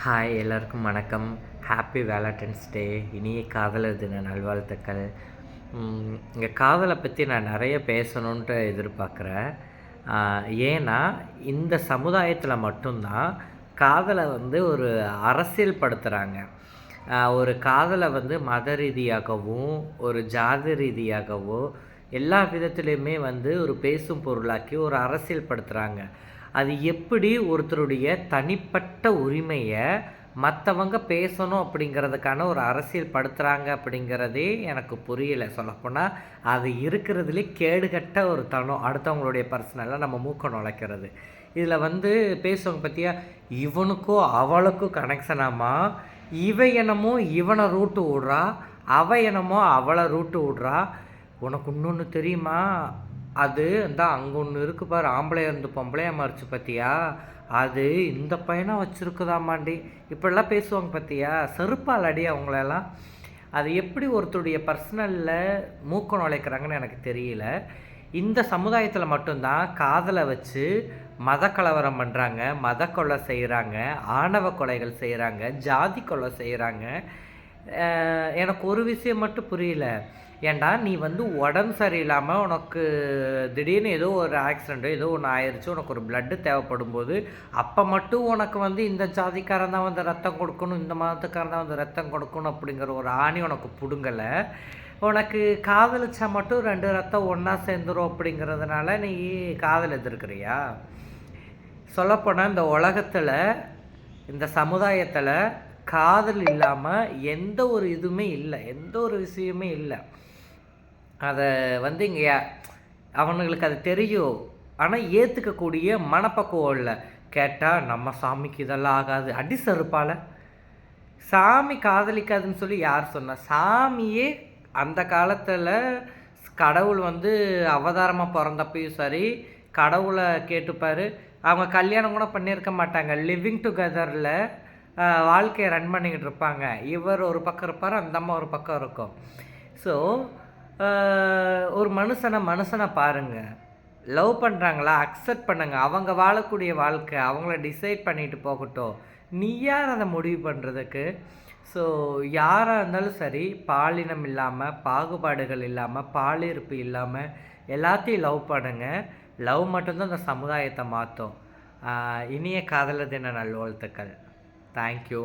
Hi, எல்லாருக்கும் வணக்கம். Happy Valentine's டே. இனிய காதலர் தின நல்வாழ்த்துக்கள். இங்கே காதலை பற்றி நான் நிறைய பேசணுன்ட்டு எதிர்பார்க்குறேன். ஏன்னா இந்த சமுதாயத்தில் மட்டும்தான் காதலை ஒரு அரசியல் படுத்துகிறாங்க. ஒரு காதலை மத ரீதியாகவும் ஒரு ஜாதி ரீதியாகவோ எல்லா விதத்துலேயுமே ஒரு பேசும் பொருளாக்கி ஒரு அரசியல் படுத்துகிறாங்க. அது எப்படி ஒருத்தருடைய தனிப்பட்ட உரிமையை மற்றவங்க பேசணும் அப்படிங்கிறதுக்கான ஒரு அரசியல் படுத்துகிறாங்க அப்படிங்கிறதே எனக்கு புரியலை. சொல்லப்போனால் அது இருக்கிறதுலே கேடுகட்ட ஒரு தனம். அடுத்தவங்களுடைய பர்சனலாக நம்ம மூக்க நுழைக்கிறது. இதில் பேசுவாங்க பற்றியா, இவனுக்கும் அவளுக்கும் கனெக்ஷனாமா, என்னமோ இவனை ரூட்டு விட்றா, என்னமோ அவளை ரூட்டு விட்றா. உனக்கு இன்னொன்று தெரியுமா, அது அங்கே ஒன்று இருக்குது பாரு, ஆம்பளையாக இருந்து பொம்பளையாக மாறிச்சு பார்த்தியா, அது இந்த பையனை வச்சுருக்குதாமாண்டி. இப்படிலாம் பேசுவாங்க பார்த்தியா, செருப்பால் அடி அவங்களெல்லாம். அது எப்படி ஒருத்தருடைய பர்சனலில் மூக்க நுழைக்கிறாங்கன்னு எனக்கு தெரியல. இந்த சமுதாயத்தில் மட்டும்தான் காதலை வச்சு மத கலவரம் பண்ணுறாங்க, மத கொலை செய்கிறாங்க, ஆணவ கொலைகள் செய்கிறாங்க, ஜாதி கொலை செய்கிறாங்க. எனக்கு ஒரு விஷயம் மட்டும் புரியல. ஏன்டா நீ உடம்பு சரியில்லாமல் உனக்கு திடீர்னு ஏதோ ஒரு ஆக்சிடெண்ட்டோ ஏதோ ஒன்று ஆயிடுச்சு, உனக்கு ஒரு பிளட்டு தேவைப்படும் போது அப்போ மட்டும் உனக்கு இந்த ஜாதிக்காரன் தான் ரத்தம் கொடுக்கணும், இந்த மதத்துக்காரன் தான் ரத்தம் கொடுக்கணும் அப்படிங்கிற ஒரு ஆணி உனக்கு பிடுங்கலை. உனக்கு காதலிச்சா மட்டும் 2 ரத்தம் ஒன்றா சேர்ந்துடும் அப்படிங்கிறதுனால நீ காதல் எதிர்க்கிறியா? சொல்லப்போனால் இந்த உலகத்தில் இந்த சமுதாயத்தில் காதல் இல்லாமல் எந்த ஒரு இதுவுமே இல்லை, எந்த ஒரு விஷயமே இல்லை. அதை இங்கே அவனுங்களுக்கு அது தெரியும், ஆனால் ஏற்றுக்கக்கூடிய மனப்பக்குவம் இல்லை. கேட்டால் நம்ம சாமிக்கு இதெல்லாம் ஆகாது, அடி செருப்பால். சாமி காதலிக்காதுன்னு சொல்லி யார் சொன்னா? சாமியே அந்த காலத்தில் கடவுள் அவதாரமாக பிறந்தப்பையும் சரி, கடவுளை கேட்டுப்பார். அவங்க கல்யாணம் கூட பண்ணியிருக்க மாட்டாங்க, லிவிங் டுகெதரில் வாழ்க்கையை ரன் பண்ணிக்கிட்டு இருப்பாங்க. இவர் ஒரு பக்கம் இருப்பார், அந்த அம்மா ஒரு பக்கம் இருக்கும். ஸோ ஒரு மனுஷனை பாருங்கள், லவ் பண்ணுறாங்களா, அக்செப்ட் பண்ணுங்கள். அவங்க வாழக்கூடிய வாழ்க்கை அவங்கள டிசைட் பண்ணிட்டு போகட்டும். நீ யார் அதை முடிவு பண்ணுறதுக்கு? ஸோ யாராக இருந்தாலும் சரி, பாலினம் இல்லாமல், பாகுபாடுகள் இல்லாமல், பாலிருப்பு இல்லாமல் எல்லாத்தையும் லவ் பண்ணுங்கள். லவ் மட்டும்தான் இந்த சமுதாயத்தை மாற்றும். இனிய காதலர் தின நல்வாழ்த்துக்கள். தேங்க்யூ.